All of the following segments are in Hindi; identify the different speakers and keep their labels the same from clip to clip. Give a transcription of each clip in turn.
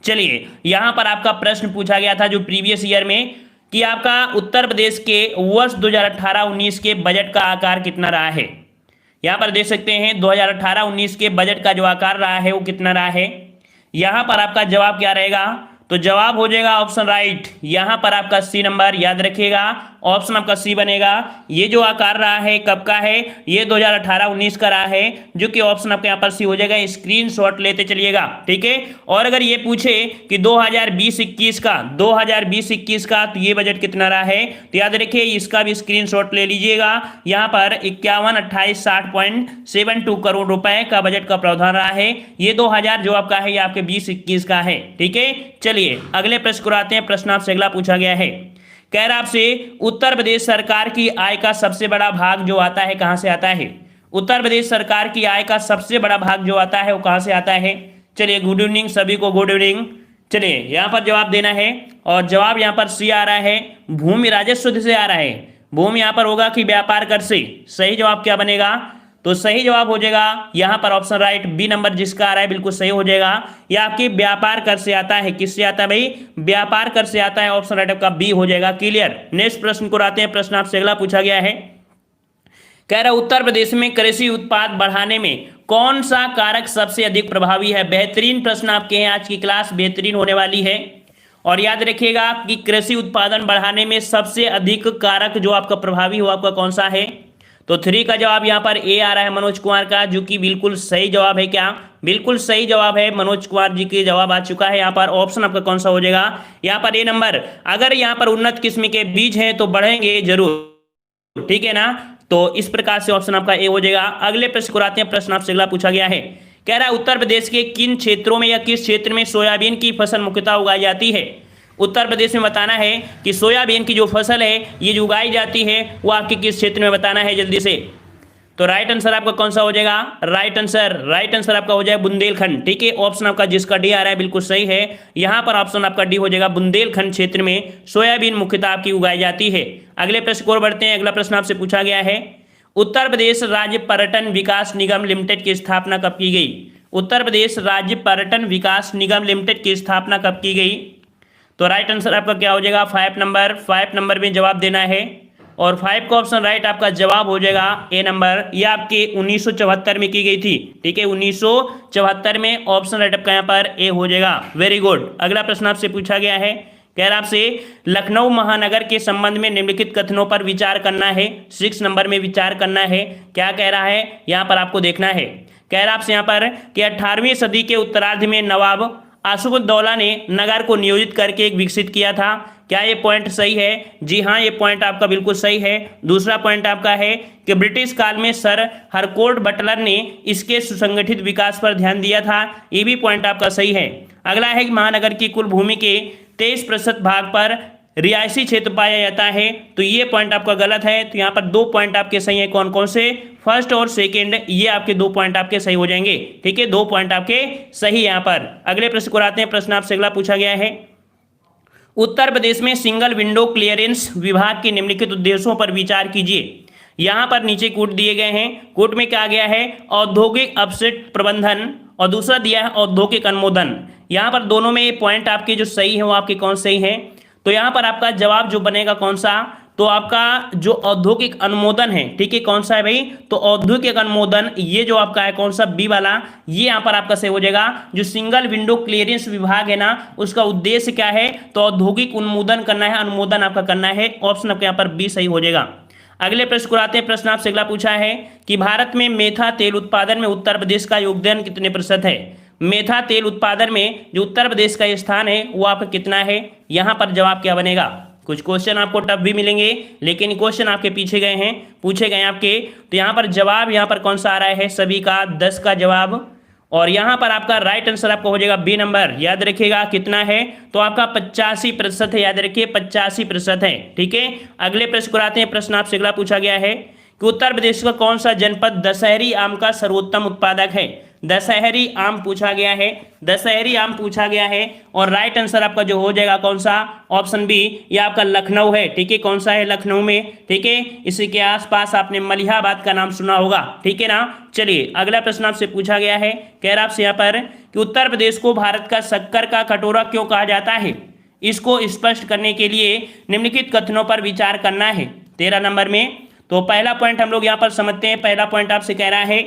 Speaker 1: चलिए, यहां पर आपका प्रश्न पूछा गया था जो प्रीवियस ईयर में कि आपका उत्तर प्रदेश के वर्ष 2018-19 के बजट का आकार कितना रहा है। यहां पर देख सकते हैं 2018-19 के बजट का जो आकार रहा है वो कितना रहा है। यहां पर आपका जवाब क्या रहेगा, तो जवाब हो जाएगा ऑप्शन राइट, यहां पर आपका सी नंबर, याद रखिएगा ऑप्शन आपका सी बनेगा। ये जो आकार रहा है कब का है, ये 2018-19 का रहा है, जो कि ऑप्शन आपके यहाँ पर सी हो जाएगा। स्क्रीनशॉट लेते चलिएगा, ठीक है। और अगर ये पूछे कि 2020-21 का 2020-21 का तो ये बजट कितना रहा है, तो याद रखिए इसका भी स्क्रीनशॉट ले लीजिएगा। यहाँ पर 51,28,60.72 करोड़ रुपए का बजट का प्रावधान रहा है। ये 2000 जो आपका है ये आपके 20-21 का है, ठीक है। चलिए अगले प्रश्न को आते हैं। प्रश्न आपसे अगला पूछा गया है, कह रहा आपसे उत्तर प्रदेश सरकार की आय का सबसे बड़ा भाग जो आता है कहां से आता है। उत्तर प्रदेश सरकार की आय का सबसे बड़ा भाग जो आता है वो कहां से आता है। चलिए गुड इवनिंग सभी को, गुड इवनिंग। चलिए यहां पर जवाब देना है और जवाब यहां पर सी आ रहा है, भूमि राजस्व से आ रहा है। भूमि यहां पर होगा कि व्यापार कर से, सही जवाब क्या बनेगा, तो सही जवाब हो जाएगा यहां पर ऑप्शन राइट बी नंबर जिसका आ रहा है बिल्कुल सही हो जाएगा। यह आपकी व्यापार कर से आता है, किससे आता है भाई, व्यापार कर से आता है। ऑप्शन राइट आपका बी हो जाएगा। क्लियर। नेक्स्ट प्रश्न को आते हैं। प्रश्न आपसे अगला पूछा गया है, कह रहा उत्तर प्रदेश में कृषि उत्पाद बढ़ाने में कौन सा कारक सबसे अधिक प्रभावी है। बेहतरीन प्रश्न आपके हैं, आज की क्लास बेहतरीन होने वाली है। और याद रखिएगा कि कृषि उत्पादन बढ़ाने में सबसे अधिक कारक जो आपका प्रभावी हो आपका कौन सा है, तो 3 का जवाब यहाँ पर ए आ रहा है मनोज कुमार का, जो कि बिल्कुल सही जवाब है। क्या बिल्कुल सही जवाब है, मनोज कुमार जी के जवाब आ चुका है। यहाँ पर ऑप्शन आपका कौन सा हो जाएगा, यहाँ पर ए नंबर। अगर यहाँ पर उन्नत किस्म के बीज हैं तो बढ़ेंगे जरूर, ठीक है ना। तो इस प्रकार से ऑप्शन आपका ए हो जाएगा। अगले प्रश्न को आते हैं। प्रश्न आपसे अगला पूछा गया है, कह रहा है उत्तर प्रदेश के किन क्षेत्रों में या किस क्षेत्र में सोयाबीन की फसल मुख्यतः उगाई जाती है। उत्तर प्रदेश में बताना है कि सोयाबीन की जो फसल है ये जो उगाई जाती है वो आपके किस क्षेत्र में बताना है जल्दी से। तो राइट आंसर आपका कौन सा हो जाएगा, राइट आंसर आपका हो जाएगा बुंदेलखंड, ठीक है। ऑप्शन आपका जिसका डी आ रहा है बिल्कुल सही है। यहां पर ऑप्शन आपका डी हो जाएगा, बुंदेलखंड क्षेत्र में सोयाबीन मुख्यतः आपकी उगाई जाती है। अगले प्रश्न को बढ़ते हैं। अगला प्रश्न आपसे पूछा गया है, उत्तर प्रदेश राज्य पर्यटन विकास निगम लिमिटेड की स्थापना कब की गई। उत्तर प्रदेश राज्य पर्यटन विकास निगम लिमिटेड की स्थापना कब की गई, तो राइट आंसर आपका क्या हो जाएगा 5 नंबर में जवाब देना है। और 5 का ऑप्शन राइट आपका जवाब हो जाएगा ए नंबर। ये आपके 1974 में की गई थी, ठीक है, 1974 में। ऑप्शन राइट आपका यहाँ पर ए हो जाएगा। Very good. अगला प्रश्न आपसे पूछा गया है, कह रहा आपसे लखनऊ महानगर के संबंध में निम्नलिखित कथनों पर विचार करना है। 6 नंबर में विचार करना है। क्या कह रहा है यहाँ पर आपको देखना है, कह रहा आपसे यहाँ पर कि 18वीं सदी के उत्तरार्ध में नवाब आसिफउद्दौला ने नगर को नियोजित करके एक विकसित किया था। क्या ये पॉइंट सही है, जी हाँ ये पॉइंट आपका बिल्कुल सही है। दूसरा पॉइंट आपका है कि ब्रिटिश काल में सर हरकोर्ट बटलर ने इसके सुसंगठित विकास पर ध्यान दिया था, ये भी पॉइंट आपका सही है। अगला है कि महानगर की कुल भूमि के 23% भाग पर रिहायशी क्षेत्र पाया जाता है, तो ये पॉइंट आपका गलत है। तो यहाँ पर 2 पॉइंट आपके सही है, कौन कौन से, फर्स्ट और सेकंड, ये आपके 2 पॉइंट आपके सही हो जाएंगे, ठीक है, 2 पॉइंट आपके सही यहाँ पर। अगले प्रश्न को आते हैं। प्रश्न आपसे अगला पूछा गया है, उत्तर प्रदेश में सिंगल विंडो क्लियरेंस विभाग के निम्नलिखित उद्देश्यों पर विचार कीजिए। यहाँ पर नीचे कूट दिए गए हैं, कूट में क्या गया है, औद्योगिक अपशिष्ट प्रबंधन, और दूसरा दिया है औद्योगिक अनुमोदन। यहाँ पर दोनों में ये पॉइंट आपके जो सही है वो आपके कौन सही है, तो यहाँ पर आपका जवाब जो बनेगा कौन सा, तो आपका जो औद्योगिक अनुमोदन है, ठीक है, कौन सा है भाई, तो औद्योगिक अनुमोदन, ये जो आपका है कौन सा, बी वाला, ये यहाँ पर आपका सही हो जाएगा। जो सिंगल विंडो क्लियरेंस विभाग है ना, उसका उद्देश्य क्या है, तो औद्योगिक अनुमोदन करना है, अनुमोदन आपका करना है। ऑप्शन आपके यहाँ पर बी सही हो जाएगा। अगले प्रश्न को आते हैं। प्रश्न आपसे अगला पूछा है कि भारत में मेथा तेल उत्पादन में उत्तर प्रदेश का योगदान कितने प्रतिशत है। मेथा तेल उत्पादन में जो उत्तर प्रदेश का स्थान है वो आपका कितना है, यहाँ पर जवाब क्या बनेगा। कुछ क्वेश्चन आपको टफ भी मिलेंगे, लेकिन क्वेश्चन आपके पूछे गए आपके, तो यहाँ पर जवाब यहाँ पर कौन सा आ रहा है, सभी का 10 का जवाब। और यहाँ पर आपका राइट आंसर आपको हो जाएगा बी नंबर। याद रखिएगा कितना है, तो आपका 85% है, याद रखिए 85% है, ठीक है। अगले प्रश्न को आते हैं। प्रश्न आपसे अगला पूछा गया है कि उत्तर प्रदेश का कौन सा जनपद दशहरी आम का सर्वोत्तम उत्पादक है। दशहरी आम पूछा गया है, दशहरी आम पूछा गया है। और राइट आंसर आपका जो हो जाएगा कौन सा, ऑप्शन बी, ये आपका लखनऊ है। ठीक है, कौन सा है, लखनऊ में। ठीक है, इसी के आसपास आपने मलिहाबाद का नाम सुना होगा। ठीक है ना। चलिए अगला प्रश्न आपसे पूछा गया है, कह रहा आपसे यहाँ पर कि उत्तर प्रदेश को भारत का शक्कर का कटोरा क्यों कहा जाता है, इसको स्पष्ट करने के लिए निम्नलिखित कथनों पर विचार करना है 13 नंबर में। तो पहला पॉइंट हम लोग यहाँ पर समझते हैं। पहला पॉइंट आपसे कह रहा है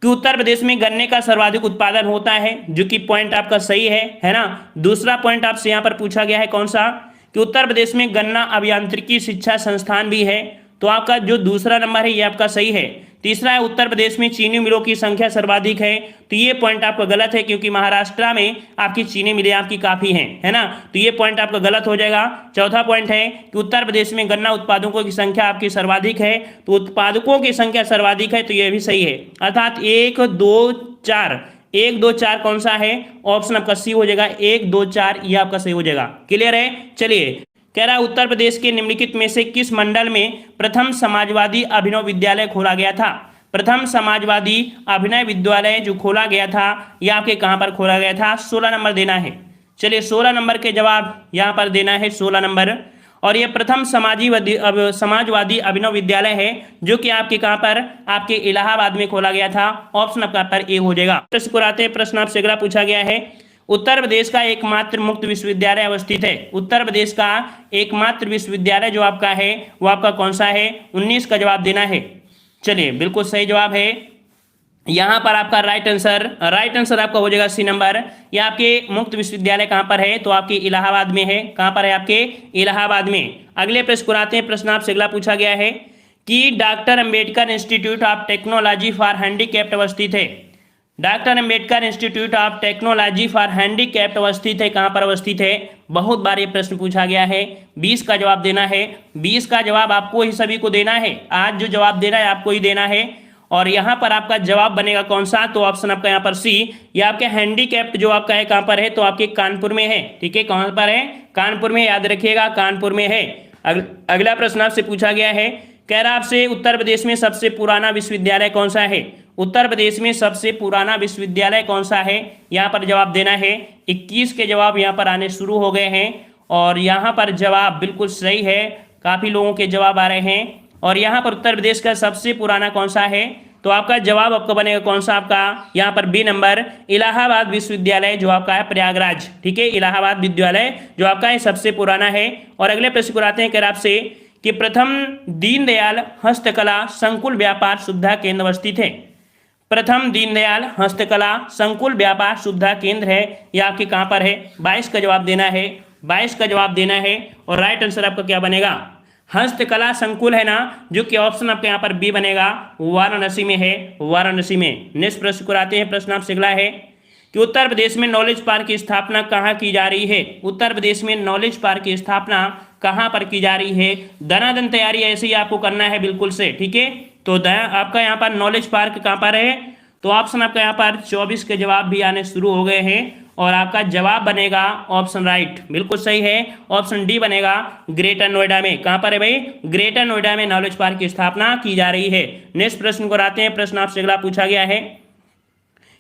Speaker 1: कि उत्तर प्रदेश में गन्ने का सर्वाधिक उत्पादन होता है, जो कि पॉइंट आपका सही है ना। दूसरा पॉइंट आपसे यहाँ पर पूछा गया है कौन सा, कि उत्तर प्रदेश में गन्ना अभियांत्रिकी शिक्षा संस्थान भी है, तो आपका जो दूसरा नंबर है ये आपका सही है। तीसरा है उत्तर प्रदेश में चीनी मिलों की संख्या सर्वाधिक है, तो ये पॉइंट आपका गलत है, क्योंकि महाराष्ट्र में आपकी चीनी मिलें आपकी काफ़ी हैं, है ना, तो ये पॉइंट आपका गलत हो जाएगा। चौथा पॉइंट है कि उत्तर प्रदेश में गन्ना उत्पादकों की संख्या आपकी सर्वाधिक है, तो उत्पादकों की संख्या सर्वाधिक है, तो ये भी सही है। अर्थात 1 2 4 1 2 4 कौन सा है, ऑप्शन आपका सी हो जाएगा। 1 2 4 ये आपका सही हो जाएगा। क्लियर है। चलिए कह रहा है उत्तर प्रदेश के निम्नलिखित में से किस मंडल में प्रथम समाजवादी अभिनव विद्यालय खोला गया था। प्रथम समाजवादी अभिनय विद्यालय जो खोला गया था ये आपके कहाँ पर खोला गया था, 16 नंबर देना है। चलिए 16 नंबर के जवाब यहाँ पर देना है, 16 नंबर। और ये प्रथम समाजवादी अभिनव विद्यालय है, जो कि आपके कहाँ पर, आपके इलाहाबाद में खोला गया था। ऑप्शन आपका पर ए हो जाएगा। प्रश्न को आते हैं, प्रश्न आपसे अगला पूछा गया है, उत्तर प्रदेश का एकमात्र मुक्त विश्वविद्यालय अवस्थित है। उत्तर प्रदेश का एकमात्र विश्वविद्यालय जो आपका है वो आपका कौन सा है, 19 का जवाब देना है। चलिए बिल्कुल सही जवाब है यहाँ पर आपका राइट आंसर आपका हो जाएगा सी नंबर। ये आपके मुक्त विश्वविद्यालय कहाँ पर है, तो आपके इलाहाबाद में है। कहाँ पर है, आपके इलाहाबाद में। अगले प्रश्न को आते हैं, प्रश्न आपसे अगला पूछा गया है कि doctor Ambedkar institute of technology for handicapped अवस्थित है। Doctor Ambedkar institute of technology for handicapped अवस्थित है, कहाँ पर अवस्थित है, बहुत बार ये प्रश्न पूछा गया है। 20 का जवाब देना है, 20 का जवाब आपको ही सभी को देना है। आज जो जवाब देना है आपको ही देना है। और यहाँ पर आपका जवाब बनेगा कौन सा, तो ऑप्शन आपका यहाँ पर सी, ये आपके हैंडीकैप्ड जो आपका है कहाँ पर है, तो आपके कानपुर में है। ठीक है, कहाँ पर है, कानपुर में, याद रखिएगा कानपुर में है। अगला प्रश्न आपसे पूछा गया है, कह रहा आपसे उत्तर प्रदेश में सबसे पुराना विश्वविद्यालय कौन सा है। उत्तर प्रदेश में सबसे पुराना विश्वविद्यालय कौन सा है, यहाँ पर जवाब देना है। 21 के जवाब यहाँ पर आने शुरू हो गए हैं, और यहाँ पर जवाब बिल्कुल सही है, काफ़ी लोगों के जवाब आ रहे हैं। और यहाँ पर उत्तर प्रदेश का सबसे पुराना कौन सा है, तो आपका जवाब आपका बनेगा कौन सा, आपका यहाँ पर बी नंबर, इलाहाबाद विश्वविद्यालय जो आपका है प्रयागराज। ठीक है, इलाहाबाद विद्यालय जो आपका है सबसे पुराना है। और अगले प्रश्न को आते हैं, कह आपसे कि प्रथम दीनदयाल हस्तकला संकुल व्यापार सुविधा केंद्र अवस्थित है। प्रथम दीनदयाल हस्तकला संकुल व्यापार सुविधा केंद्र है, यह आपके कहाँ पर है, 22 का जवाब देना है, 22 का जवाब देना है। और राइट आंसर आपका क्या बनेगा, हस्तकला संकुल है ना, जो कि ऑप्शन आपके यहाँ पर बी बनेगा, वाराणसी में है, वाराणसी में। नेक्स्ट प्रश्न को आते हैं, प्रश्न आपसे अगला है कि उत्तर प्रदेश में नॉलेज पार्क की स्थापना कहाँ की जा रही है। उत्तर प्रदेश में नॉलेज पार्क की स्थापना कहाँ पर की जा रही है। धनाधन तैयारी ऐसे ही आपको करना है बिल्कुल से। ठीक है, तो आपका यहाँ पर नॉलेज पार्क कहाँ पर है, तो ऑप्शन आपका यहाँ पर 24 के जवाब भी आने शुरू हो गए हैं। और आपका जवाब बनेगा ऑप्शन राइट, बिल्कुल सही है, ऑप्शन डी बनेगा, ग्रेटर नोएडा में। कहाँ पर है भाई, ग्रेटर नोएडा में नॉलेज पार्क की स्थापना की जा रही है। नेक्स्ट प्रश्न को आते हैं, प्रश्न आपसे अगला पूछा गया है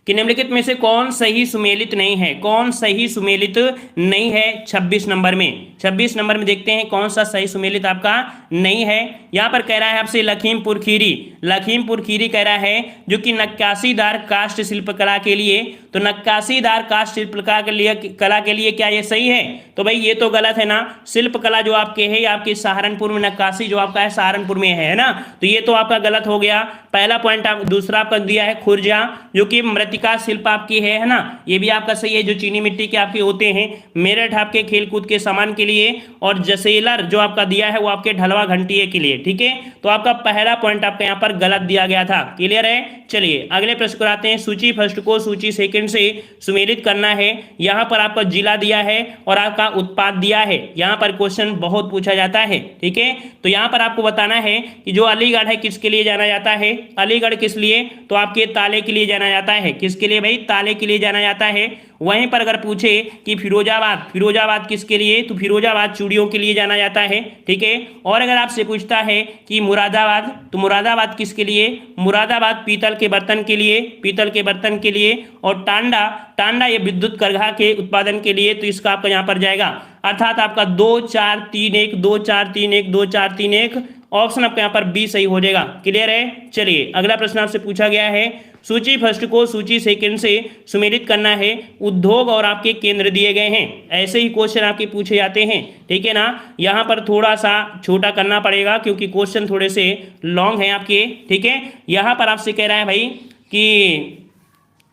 Speaker 1: कि निम्नलिखित में से कौन सही सुमेलित नहीं है, कौन सही सुमेलित नहीं है 26 नंबर में। 26 नंबर में देखते हैं कौन सा सही सुमेलित आपका नहीं है। यहाँ पर कह रहा है आपसे लखीमपुर खीरी, लखीमपुर खीरी कह रहा है जो कि नक्काशीदार काष्ठ शिल्पकला के लिए, तो नक्काशीदार काष्ठ शिल्पकला के लिए क्या ये सही है, तो भाई ये तो गलत है ना। शिल्पकला जो आपके है आपके सहारनपुर में, नक्काशी जो आपका है सहारनपुर में है ना, तो ये तो आपका गलत हो गया। पहला पॉइंट आप दूसरा आपका दिया है खुर्जा जो कि मृतिका शिल्प आपकी है ना, ये भी आपका सही है, जो चीनी मिट्टी के आपके होते हैं। मेरठ आपके खेलकूद के सामान के लिए, और जसेलर जो आपका दिया है वो आपके ढलवा घंटिये के लिए। ठीक है, तो आपका पहला पॉइंट आपका यहाँ पर गलत दिया गया था। क्लियर है। चलिए अगले प्रश्न को आते हैं, सूची फर्स्ट को सूची सेकंड से सुमेलित करना है। यहाँ पर आपका जिला दिया है और आपका उत्पाद दिया है। यहाँ पर क्वेश्चन बहुत पूछा जाता है। ठीक है, तो यहाँ पर आपको बताना है कि जो अलीगढ़ है किसके लिए जाना जाता है, अलीगढ़ किस लिए, तो आपके ताले के लिए जाना जाता है। किसके लिए भाई, ताले के लिए जाना जाता है। वहीं पर अगर पूछे कि फिरोजाबाद, फिरोजाबाद किसके लिए, तो फिरोजाबाद चूड़ियों के लिए जाना जाता है, ठीक है। और अगर आपसे पूछता है कि मुरादाबाद, तो मुरादाबाद किसके लिए, मुरादाबाद पीतल के बर्तन के लिए, पीतल के बर्तन के लिए। और टांडा, टांडा ये विद्युत करघा के उत्पादन के लिए, तो इसका आपका यहाँ पर जाएगा। अर्थात आपका 2 4 3 1 2 4 3 1 2 4 3 1 ऑप्शन आपका यहाँ पर बी सही हो जाएगा। क्लियर है। चलिए अगला प्रश्न आपसे पूछा गया है, सूची फर्स्ट को सूची सेकंड से सुमेलित करना है, उद्योग और आपके केंद्र दिए गए हैं। ऐसे ही क्वेश्चन आपके पूछे जाते हैं, ठीक है ना। यहाँ पर थोड़ा सा छोटा करना पड़ेगा क्योंकि क्वेश्चन थोड़े से लॉन्ग हैं आपके, ठीक है। यहाँ पर आपसे कह रहा है भाई कि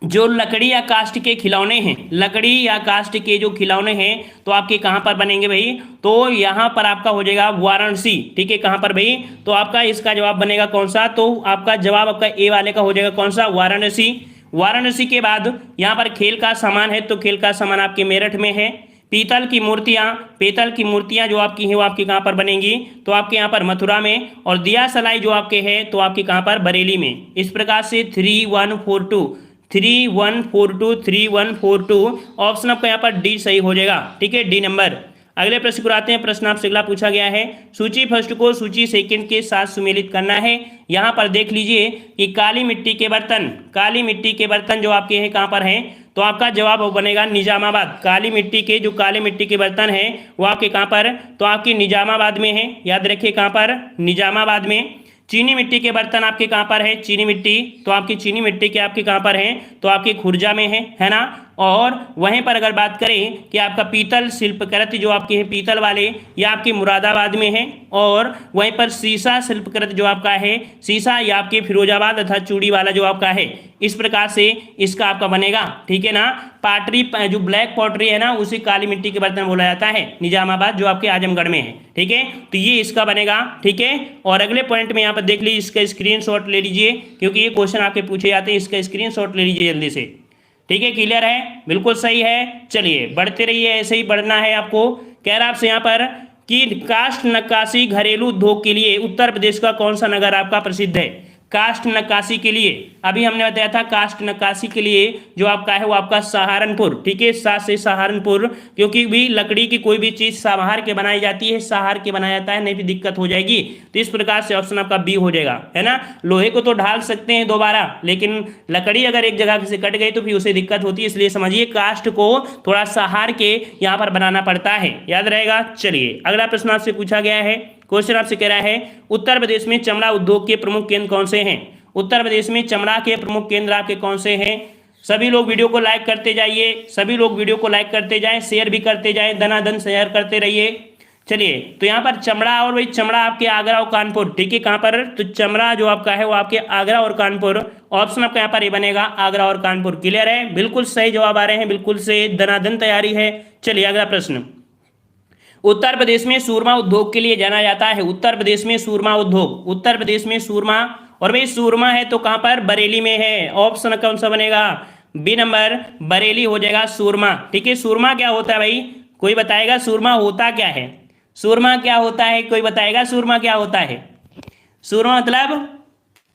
Speaker 1: जो लकड़ी या काष्ठ के खिलौने हैं, लकड़ी या काष्ठ के जो खिलौने हैं तो आपके कहाँ पर बनेंगे भाई, तो यहाँ पर आपका हो जाएगा वाराणसी, ठीक है। कहाँ पर भाई, तो आपका इसका जवाब बनेगा कौन सा, तो आपका जवाब आपका ए वाले का हो जाएगा कौन सा, वाराणसी। वाराणसी के बाद यहाँ पर खेल का सामान है, तो खेल का सामान आपके मेरठ में है। पीतल की मूर्तियाँ, पीतल की मूर्तियाँ जो आपकी हैं वो आपकी कहाँ पर बनेंगी, तो आपके यहाँ पर मथुरा में। और दिया सलाई जो आपके है तो आपके कहाँ पर, बरेली में। इस प्रकार से 3142 3142 3142 ऑप्शन आपका यहाँ पर डी सही हो जाएगा, ठीक है, डी नंबर। अगले प्रश्न को आते हैं। प्रश्न आपसे अगला पूछा गया है, सूची फर्स्ट को सूची सेकंड के साथ सुमेलित करना है। यहाँ पर देख लीजिए कि काली मिट्टी के बर्तन, काली मिट्टी के बर्तन जो आपके हैं कहाँ पर हैं, तो आपका जवाब बनेगा निजामाबाद। काली मिट्टी के जो काली मिट्टी के बर्तन हैं वो आपके कहाँ पर, तो आपके निजामाबाद में है, याद रखिए कहाँ पर, निजामाबाद में। चीनी मिट्टी के बर्तन आपके कहाँ पर है, चीनी मिट्टी, तो आपकी चीनी मिट्टी के आपके कहाँ पर है, तो आपके खुर्जा में है ना। और वहीं पर अगर बात करें कि आपका पीतल शिल्पकृत जो आपके हैं पीतल वाले, ये आपके मुरादाबाद में है। और वहीं पर शीशा शिल्पकृत जो आपका है, शीशा ये आपके फिरोजाबाद अर्थात चूड़ी वाला जो आपका है। इस प्रकार से इसका आपका बनेगा, ठीक है ना। पाटरी जो ब्लैक पॉटरी है ना, उसी काली मिट्टी के बर्तन बोला जाता है, निजामाबाद जो आपके आजमगढ़ में है, ठीक है। तो ये इसका बनेगा, ठीक है। और अगले पॉइंट में यहाँ पर देख लीजिए, इसका स्क्रीनशॉट ले लीजिए क्योंकि ये क्वेश्चन आपके पूछे जाते हैं, इसका स्क्रीनशॉट ले लीजिए जल्दी से, ठीक है। क्लियर है, बिल्कुल सही है। चलिए बढ़ते रहिए, ऐसे ही बढ़ना है आपको। कह रहा आपसे यहाँ पर कि काष्ठ नक्काशी घरेलू उद्योग के लिए उत्तर प्रदेश का कौन सा नगर आपका प्रसिद्ध है। काष्ठ नक्काशी के लिए अभी हमने बताया था, काष्ठ नक्काशी के लिए जो आपका है वो आपका सहारनपुर, ठीक है, सा से सहारनपुर। क्योंकि भी लकड़ी की कोई भी चीज सहार के बनाई जाती है, सहार के बनाया जाता है, नहीं भी दिक्कत हो जाएगी। तो इस प्रकार से ऑप्शन आपका बी हो जाएगा, है ना। लोहे को तो ढाल सकते हैं दोबारा, लेकिन लकड़ी अगर एक जगह से कट गई तो फिर उसे दिक्कत होती है, इसलिए समझिए काष्ठ को थोड़ा सहार के यहाँ पर बनाना पड़ता है, याद रहेगा। चलिए अगला प्रश्न आपसे पूछा गया है, क्वेश्चन आपसे कह रहा है, उत्तर प्रदेश में चमड़ा उद्योग के प्रमुख केंद्र कौन से हैं। उत्तर प्रदेश में चमड़ा के प्रमुख केंद्र आपके कौन से हैं। सभी लोग वीडियो को लाइक करते जाइए, सभी लोग वीडियो को लाइक करते जाएं, शेयर भी करते जाएं, धनाधन शेयर करते रहिए। चलिए तो यहाँ पर चमड़ा, और वही चमड़ा आपके आगरा और कानपुर, ठीक है। कहाँ पर, तो चमड़ा जो आपका है वो आपके आगरा और कानपुर। ऑप्शन आपका यहाँ पर ये बनेगा आगरा और कानपुर। क्लियर है, बिल्कुल सही जवाब आ रहे हैं, बिल्कुल से धनाधन तैयारी है। चलिए अगला प्रश्न, उत्तर प्रदेश में सूरमा उद्योग के लिए जाना जाता है। उत्तर प्रदेश में सूरमा उद्योग, उत्तर प्रदेश में सूरमा, और भाई सूरमा है तो कहां पर, बरेली में है। ऑप्शन कौन सा बनेगा, बी नंबर, बरेली हो जाएगा सूरमा, ठीक है। सूरमा क्या होता है भाई, कोई बताएगा सूरमा होता क्या है, सूरमा क्या होता है, कोई बताएगा सूरमा क्या होता है। सूरमा मतलब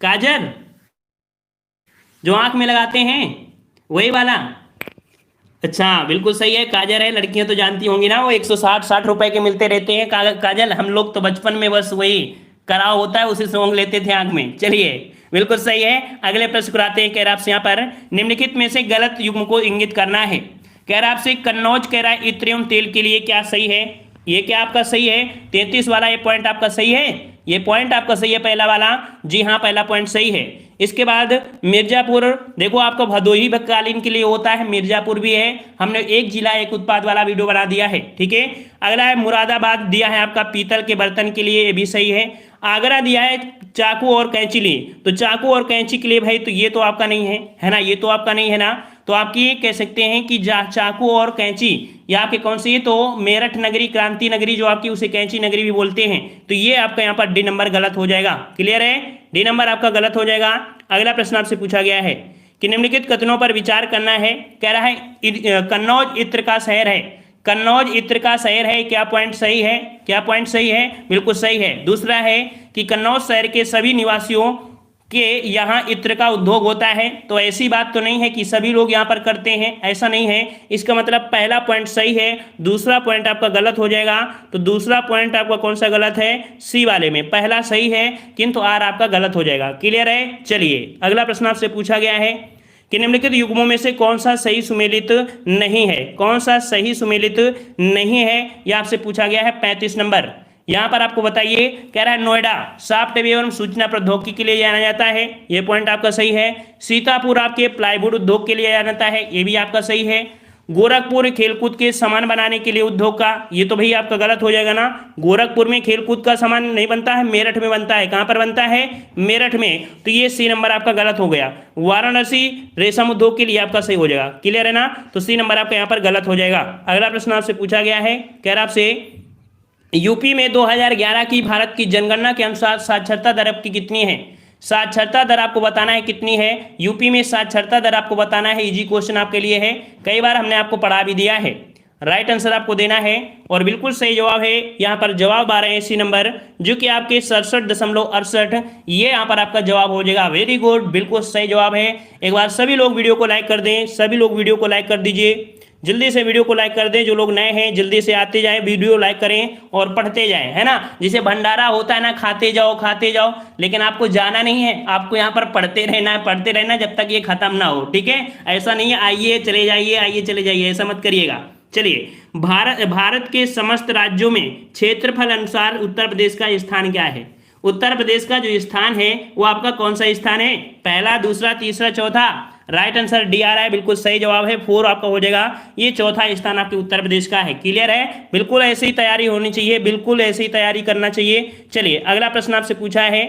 Speaker 1: काजल जो आंख में लगाते हैं वही वाला, अच्छा बिल्कुल सही है, काजल है। लड़कियां तो जानती होंगी ना, वो 160 रुपए के मिलते रहते हैं काजल। हम लोग तो बचपन में बस वही कराव होता है उसे सोंग लेते थे आंख में। चलिए बिल्कुल सही है। अगले प्रश्न को आते हैं, कह रहा आपसे यहाँ पर निम्नलिखित में से गलत युग्म को इंगित करना है। कह रहा आपसे कन्नौज कह रहा है इत्र एवं तेल के लिए क्या सही है, ये क्या आपका सही है, 33 वाला ये पॉइंट आपका सही है, ये पॉइंट आपका सही है पहला वाला, जी हाँ पहला पॉइंट सही है। इसके बाद मिर्जापुर, देखो आपका भदोही कालीन के लिए होता है, मिर्जापुर भी है, हमने एक जिला एक उत्पाद वाला वीडियो बना दिया है, ठीक है। अगला है मुरादाबाद दिया है आपका पीतल के बर्तन के लिए, ये भी सही है। आगरा दिया है चाकू और कैंची लिए, तो चाकू और कैंची के लिए भाई तो ये तो आपका नहीं है ना, ये तो आपका नहीं है ना। तो आपकी कह सकते हैं कि चाकू और कैंची ये आपके कौन सी है, तो मेरठ नगरी, क्रांति नगरी जो आपकी उसे कैंची नगरी भी बोलते हैं। तो ये आपका यहाँ पर डी नंबर गलत हो जाएगा। क्लियर है, डी नंबर आपका गलत हो जाएगा। अगला प्रश्न आपसे पूछा गया है कि निम्नलिखित कथनों पर विचार करना है। कह रहा है कन्नौज इत्र का शहर है, कन्नौज इत्र का शहर है, क्या पॉइंट सही है, क्या पॉइंट सही है, बिल्कुल सही है। दूसरा है कि कन्नौज शहर के सभी निवासियों कि यहाँ इत्र का उद्योग होता है, तो ऐसी बात तो नहीं है कि सभी लोग यहाँ पर करते हैं, ऐसा नहीं है। इसका मतलब पहला पॉइंट सही है, दूसरा पॉइंट आपका गलत हो जाएगा। तो दूसरा पॉइंट आपका कौन सा गलत है? सी वाले में। पहला सही है किंतु आर आपका गलत हो जाएगा। क्लियर है? चलिए अगला प्रश्न आपसे पूछा गया है कि निम्नलिखित युग्मों में से कौन सा सही सुमेलित नहीं है? कौन सा सही सुमेलित नहीं है, यह आपसे पूछा गया है। 35 नंबर यहां पर आपको बताइए, कह रहा है नोएडा सॉफ्टवेयर एवं सूचना प्रौद्योगिकी के लिए जाना जाता है, ये पॉइंट आपका सही है। सीतापुर आपके प्लाईवुड उद्योग के लिए जाना जाता है, ये भी आपका सही है। गोरखपुर खेलकूद के सामान बनाने के लिए उद्योग का, ये तो भाई आपका गलत हो जाएगा ना। गोरखपुर में खेलकूद का सामान नहीं बनता है, मेरठ में बनता है। कहां पर बनता है? मेरठ में। तो ये सी नंबर आपका गलत हो गया। वाराणसी रेशम उद्योग के लिए आपका सही हो जाएगा। क्लियर है ना? तो सी नंबर आपका यहाँ पर गलत हो जाएगा। अगला प्रश्न आपसे पूछा गया है, कह रहा आपसे यूपी में 2011 की भारत की जनगणना के अनुसार साक्षरता दर आपकी कितनी है? साक्षरता दर आपको बताना है कितनी है। यूपी में साक्षरता दर आपको बताना है। इजी क्वेश्चन आपके लिए है, कई बार हमने आपको पढ़ा भी दिया है। राइट आंसर आपको देना है और बिल्कुल सही जवाब है। यहाँ पर जवाब आ रहे हैं इसी नंबर, जो कि आपके 67.68, ये यहाँ पर आपका जवाब हो जाएगा। वेरी गुड, बिल्कुल सही जवाब है। एक बार सभी लोग वीडियो को लाइक कर दें, सभी लोग वीडियो को लाइक कर दीजिए, जल्दी से वीडियो को लाइक कर दें। जो लोग नए हैं जल्दी से आते जाएं, वीडियो लाइक करें और पढ़ते जाएं, है ना। जैसे भंडारा होता है ना, खाते जाओ, लेकिन आपको जाना नहीं है, आपको यहाँ पर पढ़ते रहना जब तक ये खत्म ना हो, ठीक है। ऐसा नहीं है आइए चले जाइए, आइए चले जाइए, ऐसा मत करिएगा। चलिए, भारत के समस्त राज्यों में क्षेत्रफल अनुसार उत्तर प्रदेश का स्थान क्या है? उत्तर प्रदेश का जो स्थान है वो आपका कौन सा स्थान है? पहला, दूसरा, तीसरा, चौथा? राइट आंसर डी आ रहा है, बिल्कुल सही जवाब है। 4 आपका हो जाएगा। ये चौथा स्थान आपके उत्तर प्रदेश का है। क्लियर है? बिल्कुल ऐसी ही तैयारी होनी चाहिए, बिल्कुल ऐसी ही तैयारी करना चाहिए। चलिए अगला प्रश्न आपसे पूछा है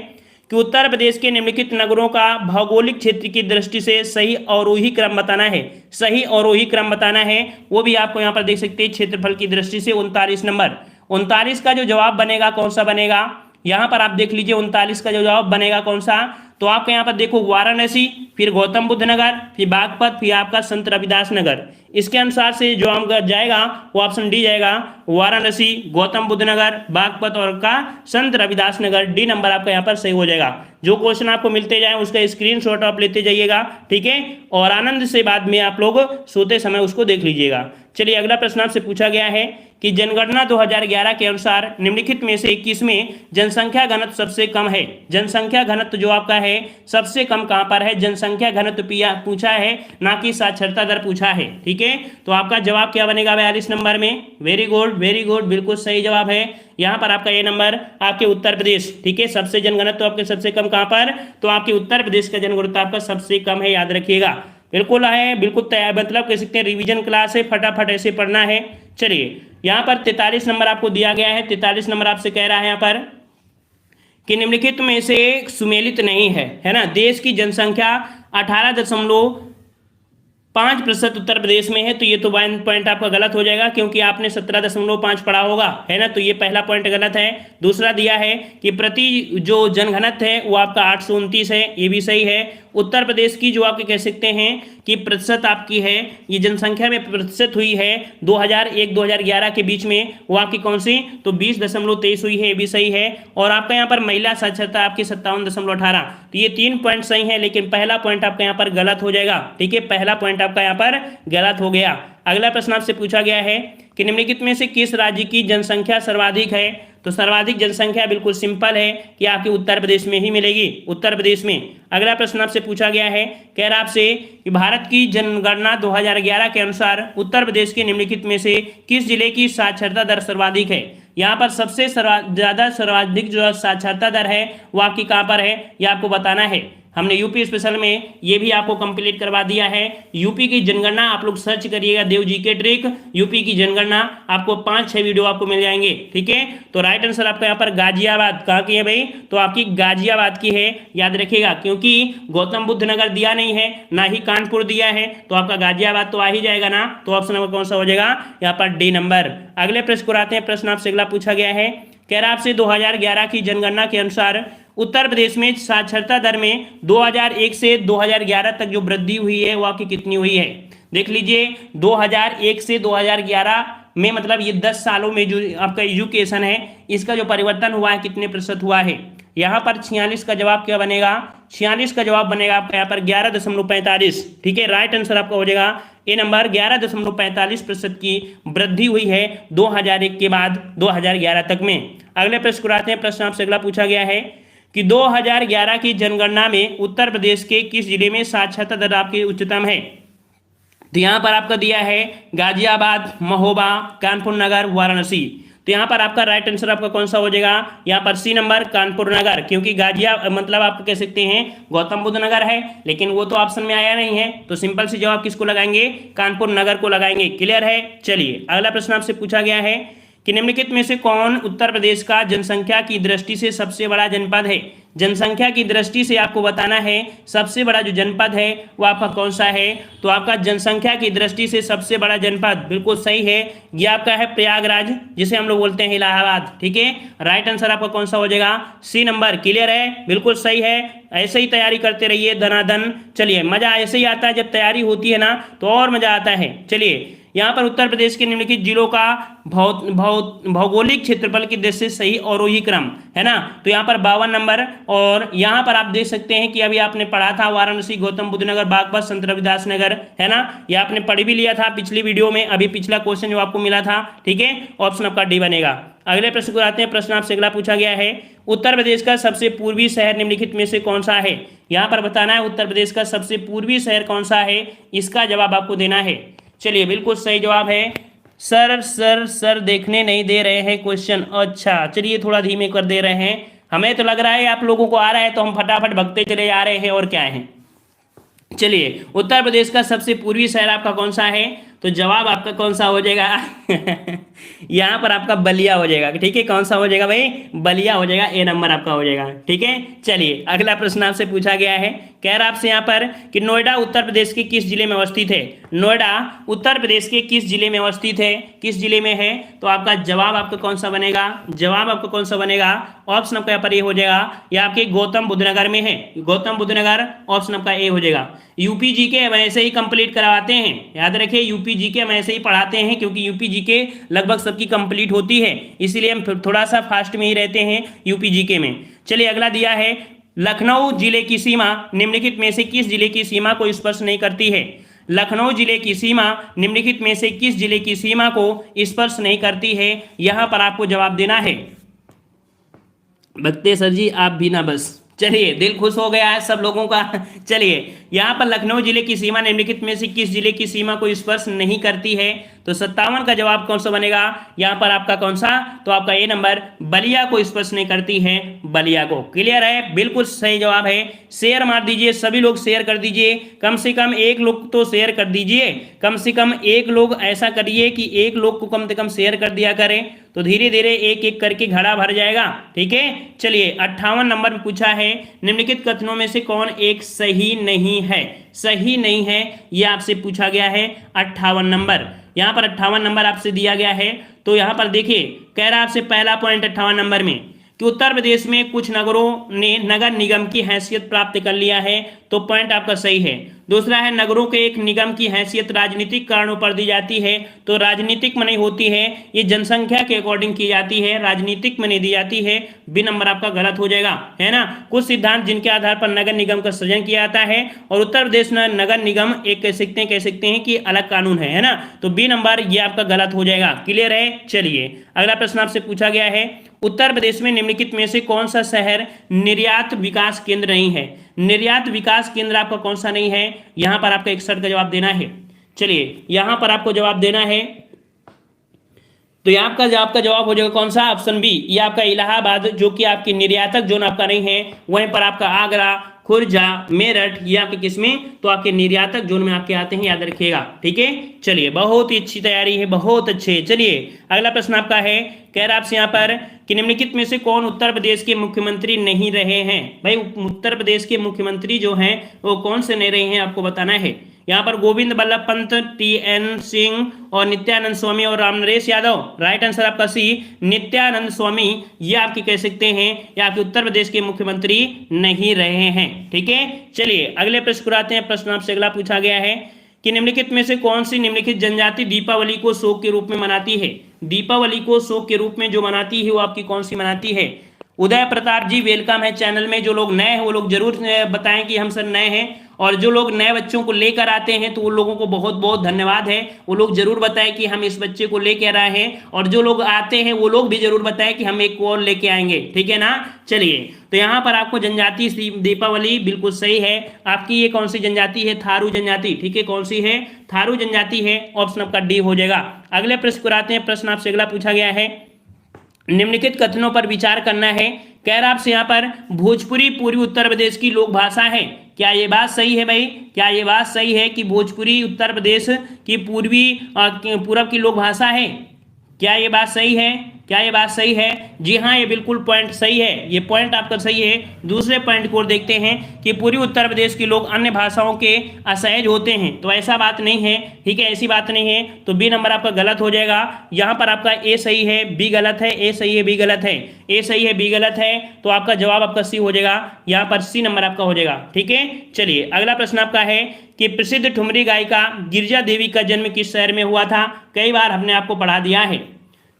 Speaker 1: कि उत्तर प्रदेश के निम्नलिखित नगरों का भौगोलिक क्षेत्र की दृष्टि से सही अवरोही क्रम बताना है। सही अवरोही क्रम बताना है, वो भी आपको यहाँ पर देख सकते हैं क्षेत्रफल की दृष्टि से। 39 नंबर, 39 का जो जवाब बनेगा कौन सा बनेगा? यहाँ पर आप देख लीजिए 39 का जो जवाब बनेगा कौन सा? तो आपके यहाँ पर देखो वाराणसी, फिर गौतम बुद्ध नगर, फिर बागपत, फिर आपका संत रविदास नगर। इसके अनुसार से जो हम जाएगा वो ऑप्शन डी जाएगा, वाराणसी, गौतम बुद्ध नगर, बागपत और का संत रविदास नगर। डी नंबर आपका यहाँ पर सही हो जाएगा। जो क्वेश्चन आपको मिलते जाए उसका स्क्रीनशॉट आप लेते जाइएगा, ठीक है। और आनंद से बाद में आप लोग सोते समय उसको देख लीजिएगा। चलिए अगला प्रश्न आपसे पूछा गया है कि जनगणना 2011 के अनुसार निम्नलिखित में से किसमें जनसंख्या घनत्व सबसे कम है? जनसंख्या घनत्व जो आपका है सबसे कम कहां पर है? जनसंख्या घनत्व पूछा है, ना कि साक्षरता दर पूछा है, ठीक है। तो आपका जवाब क्या बनेगा 42 नंबर में? वेरी गुड, वेरी गुड, बिल्कुल सही जवाब है। यहाँ पर आपका ये नंबर आपके उत्तर प्रदेश, ठीक है। सबसे जनगणत्व आपके सबसे कम कहां पर? तो आपके उत्तर प्रदेश का जनगणत्व आपका सबसे कम है, याद रखिएगा। बिल्कुल है, बिल्कुल तैयार, मतलब कह सकते हैं रिवीजन क्लास है, फटाफट ऐसे पढ़ना है। चलिए यहाँ पर 43 नंबर आपको दिया गया है। 43 नंबर आपसे कह रहा है यहाँ पर कि निम्नलिखित में से सुमेलित नहीं है ना। देश की जनसंख्या 18.5% उत्तर प्रदेश में है, तो ये तो 1 पॉइंट आपका गलत हो जाएगा, क्योंकि आपने 17.5 पढ़ा होगा, है ना। तो ये पहला पॉइंट गलत है। दूसरा दिया है कि प्रति जो जनघनत्व है वो आपका 829 है, ये भी सही है। उत्तर प्रदेश की जो आपके कह सकते हैं कि प्रतिशत आपकी है, ये जनसंख्या में प्रतिशत हुई है 2001-2011 के बीच में, वो आपकी कौन सी? तो 20.23 हुई है, ये भी सही है। और आपका यहाँ पर महिला साक्षरता आपकी 57.18, तो ये 3 पॉइंट सही है, लेकिन पहला पॉइंट आपका यहाँ पर गलत हो जाएगा, ठीक है। पहला पॉइंट आपका यहाँ पर गलत हो गया। अगला प्रश्न आपसे पूछा गया है कि निम्नलिखित में से किस राज्य की जनसंख्या सर्वाधिक है? तो सर्वाधिक जनसंख्या बिल्कुल सिंपल है कि आपके उत्तर प्रदेश में ही मिलेगी, उत्तर प्रदेश में। अगला प्रश्न आपसे पूछा गया है, कह रहा आपसे कि भारत की जनगणना 2011 के अनुसार उत्तर प्रदेश के निम्नलिखित में से किस जिले की साक्षरता दर सर्वाधिक है? यहाँ पर सबसे सर्वाधिक जो साक्षरता दर है वो आपकी कहाँ पर है, ये आपको बताना है। हमने यूपी स्पेशल में ये भी आपको कंप्लीट करवा दिया है। यूपी की जनगणना आप लोग सर्च करिएगा, देव जी के ट्रिक यूपी की जनगणना, आपको 5-6 वीडियो आपको मिल जाएंगे, ठीक है। तो राइट आंसर आपका यहाँ पर गाजियाबाद, कहाँ की है भाई? तो आपकी गाजियाबाद की है, याद रखिएगा, क्योंकि गौतम बुद्ध नगर दिया नहीं है, ना ही कानपुर दिया है, तो आपका गाजियाबाद तो आ ही जाएगा ना। तो ऑप्शन नंबर कौन सा हो जाएगा? यहाँ पर डी नंबर। अगले प्रश्न को आते हैं। प्रश्न आपसे अगला पूछा गया है, कह रहा आपसे 2011 की जनगणना के अनुसार उत्तर प्रदेश में साक्षरता दर में 2001 से 2011 तक जो वृद्धि हुई है वो आपकी कितनी हुई है? देख लीजिए 2001 से 2011 में, मतलब ये 10 सालों में जो आपका एजुकेशन है इसका जो परिवर्तन हुआ है कितने प्रतिशत हुआ है? यहाँ पर 46 का जवाब क्या बनेगा, 46 का जवाब बनेगा आपका यहाँ पर 11.45। ठीक है, राइट आंसर आपका हो जाएगा ए नंबर। 11.45% की वृद्धि हुई है 2001 के बाद 2011 तक में। अगले प्रश्न को आते हैं। प्रश्न आपसे अगला पूछा गया है कि 2011 की जनगणना में उत्तर प्रदेश के किस जिले में साक्षरता दर आपकी उच्चतम है। तो यहाँ पर आपका दिया है गाजियाबाद, महोबा, कानपुर नगर, वाराणसी। तो यहाँ पर आपका राइट आंसर आपका कौन सा हो जाएगा, यहाँ पर सी नंबर कानपुर नगर, क्योंकि गाजिया मतलब आप कह सकते हैं गौतम बुद्ध नगर है, लेकिन वो तो ऑप्शन में आया नहीं है, तो सिंपल सी जवाब किसको लगाएंगे, कानपुर नगर को लगाएंगे। क्लियर है। चलिए अगला प्रश्न आपसे पूछा गया है कि निम्नलिखित में से कौन उत्तर प्रदेश का जनसंख्या की दृष्टि से सबसे बड़ा जनपद है। जनसंख्या की दृष्टि से आपको बताना है सबसे बड़ा जो जनपद है वो आपका कौन सा है। तो आपका जनसंख्या की दृष्टि से सबसे बड़ा जनपद बिल्कुल सही है, ये आपका है प्रयागराज, जिसे हम लोग बोलते हैं इलाहाबाद। ठीक है, राइट आंसर आपका कौन सा हो जाएगा, सी नंबर। क्लियर है, बिल्कुल सही है। ऐसे ही तैयारी करते रहिए धनाधन। चलिए, मजा ऐसे ही आता है जब तैयारी होती है ना, तो और मजा आता है। चलिए, यहाँ पर उत्तर प्रदेश के निम्नलिखित जिलों का भौगोलिक क्षेत्रफल की दृष्टि से सही अवरोही क्रम है ना। तो यहाँ पर 52 नंबर, और यहाँ पर आप देख सकते हैं कि अभी आपने पढ़ा था वाराणसी, गौतम बुद्ध नगर, बागपत, संत रविदास नगर, है ना, ये आपने पढ़ भी लिया था पिछली वीडियो में। अभी पिछला क्वेश्चन जो आपको मिला था, ठीक है, ऑप्शन आपका डी बनेगा। अगले प्रश्न को आते हैं। प्रश्न आपसे अगला पूछा गया है, उत्तर प्रदेश का सबसे पूर्वी शहर निम्नलिखित में से कौन सा है। यहाँ पर बताना है उत्तर प्रदेश का सबसे पूर्वी शहर कौन सा है, इसका जवाब आपको देना है। चलिए, बिल्कुल सही जवाब है। सर देखने नहीं दे रहे हैं क्वेश्चन। अच्छा, चलिए थोड़ा धीमे कर दे रहे हैं, हमें तो लग रहा है आप लोगों को आ रहा है, तो हम फटाफट भगते चले जा रहे हैं, और क्या है। चलिए, उत्तर प्रदेश का सबसे पूर्वी शहर आपका कौन सा है, तो जवाब आपका कौन सा हो जाएगा यहाँ पर आपका बलिया हो जाएगा। ठीक है, कौन सा हो जाएगा भाई, बलिया हो जाएगा, ए नंबर आपका हो जाएगा। ठीक है, चलिए अगला प्रश्न आपसे पूछा गया है, कह रहा आपसे यहाँ पर कि नोएडा उत्तर प्रदेश के किस जिले में अवस्थित है। नोएडा उत्तर प्रदेश के किस जिले में अवस्थित है, किस जिले में है। तो आपका जवाब आपका कौन सा बनेगा, जवाब आपका कौन सा बनेगा, ऑप्शन आपका यहाँ पर ए हो जाएगा, या आपके गौतम बुद्ध नगर में है, गौतम बुद्ध नगर, ऑप्शन आपका ए हो जाएगा। यूपी जीके हम ऐसे ही कंप्लीट करवाते हैं, याद रखिए यूपी जीके हम ऐसे ही पढ़ाते हैं, क्योंकि यूपी जीके लगभग सबकी कंप्लीट होती है, इसीलिए हम थोड़ा सा फास्ट में ही रहते हैं यूपी जीके में। चलिए अगला दिया है, लखनऊ जिले की सीमा निम्नलिखित में से किस जिले की सीमा को स्पर्श नहीं करती है। लखनऊ जिले की सीमा निम्नलिखित में से किस जिले की सीमा को स्पर्श नहीं करती है, यहां पर आपको जवाब देना है। भक्ते सर जी आप भी ना बस। चलिए, दिल खुश हो गया है सब लोगों का। चलिए, यहाँ पर लखनऊ जिले की सीमा निम्नलिखित में से किस जिले की सीमा को स्पर्श नहीं करती है। तो 57 का जवाब कौन सा बनेगा, यहाँ पर आपका कौन सा, तो आपका ए नंबर, बलिया को स्पर्श नहीं करती है, बलिया को। क्लियर है, बिल्कुल सही जवाब है। शेयर मार दीजिए, सभी लोग शेयर कर दीजिए, कम से कम एक लोग तो शेयर कर दीजिए, कम से कम एक लोग ऐसा करिए कि एक लोग को कम से कम शेयर कर दिया करें, तो धीरे धीरे एक एक करके घड़ा भर जाएगा। ठीक है, चलिए 58 नंबर में पूछा है, निम्नलिखित कथनों में से कौन एक सही नहीं है। सही नहीं है, यह आपसे पूछा गया है 58 नंबर। यहाँ पर 58 नंबर आपसे दिया गया है, तो यहाँ पर देखिए कह रहा है आपसे पहला पॉइंट 58 नंबर में कि उत्तर प्रदेश में कुछ नगरों ने नगर निगम की हैसियत प्राप्त कर लिया है, तो पॉइंट आपका सही है। दूसरा है, नगरों के एक निगम की हैसियत राजनीतिक कारणों पर दी जाती है, तो राजनीतिक में नहीं होती है, ये जनसंख्या के अकॉर्डिंग की जाती है, राजनीतिक में नहीं दी जाती है। बी नंबर आपका गलत हो जाएगा, है ना। कुछ सिद्धांत जिनके आधार पर नगर निगम का सृजन किया जाता है, और उत्तर प्रदेश में नगर निगम एक कह सकते हैं कि अलग कानून है ना, तो बी नंबर ये आपका गलत हो जाएगा। क्लियर है। चलिए अगला प्रश्न आपसे पूछा गया है, उत्तर प्रदेश में निम्नलिखित में से कौन सा शहर निर्यात विकास केंद्र नहीं है। निर्यात विकास केंद्र आपका कौन सा नहीं है, यहां पर आपका 61 का जवाब देना है। चलिए यहां पर आपको जवाब देना है, तो यहाँ आपका जवाब हो जाएगा कौन सा, ऑप्शन बी, ये आपका इलाहाबाद, जो कि आपकी निर्यातक जोन आपका नहीं है। वहीं पर आपका आगरा, खुर्जा, मेरठ, ये आपके किसमें, तो आपके निर्यातक जोन में आपके आते हैं, याद रखिएगा। ठीक है, चलिए बहुत ही अच्छी तैयारी है, बहुत अच्छे। चलिए अगला प्रश्न आपका है, कह रहा आपसे यहाँ पर कि निम्नलिखित में से कौन उत्तर प्रदेश के मुख्यमंत्री नहीं रहे हैं। भाई उत्तर प्रदेश के मुख्यमंत्री जो हैं वो कौन से नहीं रहे हैं, आपको बताना है। यहाँ पर गोविंद बल्लभ पंत, TN सिंह और नित्यानंद स्वामी और रामनरेश यादव। राइट आंसर आपका सी, नित्यानंद स्वामी, ये आपके कह सकते हैं ये आपके उत्तर प्रदेश के मुख्यमंत्री नहीं रहे हैं। ठीक है, चलिए अगले प्रश्न को आते हैं। प्रश्न आपसे अगला पूछा गया है कि निम्नलिखित में से कौन सी निम्नलिखित जनजाति दीपावली को शोक के रूप में मनाती है। दीपावली को शोक के रूप में जो मनाती है वो आपकी कौन सी मनाती है। उदय प्रताप जी वेलकम है चैनल में। जो लोग नए हैं वो लोग जरूर बताएं कि हम सर नए हैं, और जो लोग नए बच्चों को लेकर आते हैं तो उन लोगों को बहुत बहुत धन्यवाद है। वो लोग जरूर बताएं कि हम इस बच्चे को लेकर आए हैं, और जो लोग आते हैं वो लोग भी जरूर बताएं कि हम एक और लेके आएंगे, ठीक है ना। चलिए, तो यहाँ पर आपको जनजाति दीपावली बिल्कुल सही है। आपकी ये कौन सी जनजाति है? थारू जनजाति, ठीक है। कौन सी है? थारू जनजाति है। ऑप्शन आपका डी हो जाएगा। अगले प्रश्न को आते हैं। प्रश्न आपसे अगला पूछा गया है, निम्नलिखित कथनों पर विचार करना है। कह रहा आपसे यहाँ पर भोजपुरी पूर्वी उत्तर प्रदेश की लोक भाषा है। क्या ये बात सही है भाई? क्या ये बात सही है कि भोजपुरी उत्तर प्रदेश की पूरब की लोक भाषा है? क्या ये बात सही है? क्या ये बात सही है? जी हाँ, ये बिल्कुल पॉइंट सही है। ये पॉइंट आपका सही है। दूसरे पॉइंट को देखते हैं कि पूर्वी उत्तर प्रदेश के लोग अन्य भाषाओं के असहज होते हैं, तो ऐसा बात नहीं है, ठीक है, ऐसी बात नहीं है। तो बी नंबर आपका गलत हो जाएगा। यहाँ पर आपका ए सही है, बी गलत है। ए सही है, बी गलत है। ए सही है, बी गलत है। तो आपका जवाब आपका सी हो जाएगा। यहाँ पर सी नंबर आपका हो जाएगा, ठीक है। चलिए, अगला प्रश्न आपका है कि प्रसिद्ध ठुमरी गायिका गिरिजा देवी का जन्म किस शहर में हुआ था? कई बार हमने आपको पढ़ा दिया है।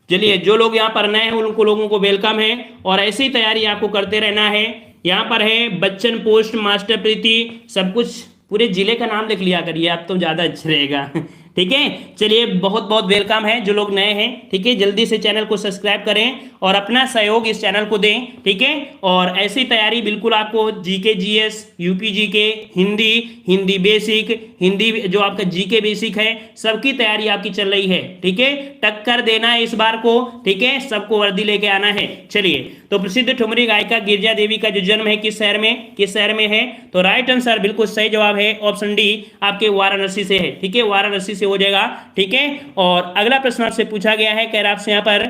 Speaker 1: चलिए, जो लोग यहाँ पर नए हैं उनको लोगों को वेलकम है, और ऐसी तैयारी आपको करते रहना है। यहाँ पर है बच्चन पोस्ट, मास्टर प्रीति, सब कुछ पूरे जिले का नाम लिख लिया करिए आप, तो ज़्यादा अच्छा रहेगा, ठीक है। चलिए, बहुत बहुत वेलकम है जो लोग नए हैं, ठीक है। जल्दी से चैनल को सब्सक्राइब करें और अपना सहयोग इस चैनल को दें, ठीक है। और ऐसी तैयारी बिल्कुल आपको GK GS, UP GK, Hindi basic, Hindi जो आपका जीके बेसिक है, सबकी तैयारी आपकी चल रही है, ठीक है। टक्कर देना है इस बार को, ठीक है, सबको वर्दी लेके आना है। चलिए, तो प्रसिद्ध ठुमरी गायिका गिरिजा देवी का जो जन्म है किस शहर में, किस शहर में है? तो राइट आंसर बिल्कुल सही जवाब है ऑप्शन डी, आपके वाराणसी से है, ठीक है, वाराणसी से हो जाएगा, ठीक है। और अगला प्रश्न आपसे पूछा गया है, कह रहा आपसे यहाँ पर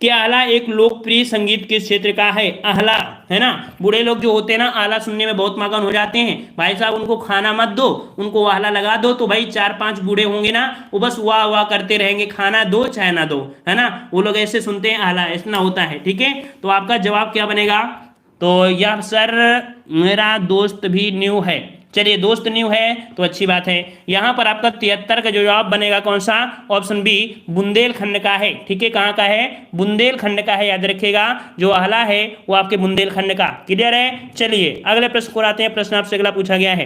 Speaker 1: कि आला एक लोकप्रिय संगीत किस क्षेत्र का है? आला, है ना, बूढ़े लोग जो होते हैं ना, आला सुनने में बहुत मगन हो जाते हैं। भाई साहब, उनको खाना मत दो, उनको आला लगा दो, तो भाई 4-5 बूढ़े होंगे ना, वो बस वाह वाह करते रहेंगे, खाना दो चाहे ना दो, है ना, वो लोग ऐसे सुनते हैं आला, ऐसा होता है, ठीक है। तो आपका जवाब क्या बनेगा? तो यह सर मेरा दोस्त भी न्यू है। चलिए, दोस्त न्यू है तो अच्छी बात है। यहाँ पर आपका 73 का जो जवाब बनेगा कौन सा? ऑप्शन बी, बुंदेलखंड का है, ठीक है। कहाँ का है? बुंदेलखंड का है, याद रखिएगा। जो आला है वो आपके बुंदेलखंड का। क्लियर है? चलिए, अगले प्रश्न को आते हैं। प्रश्न आपसे अगला पूछा गया है,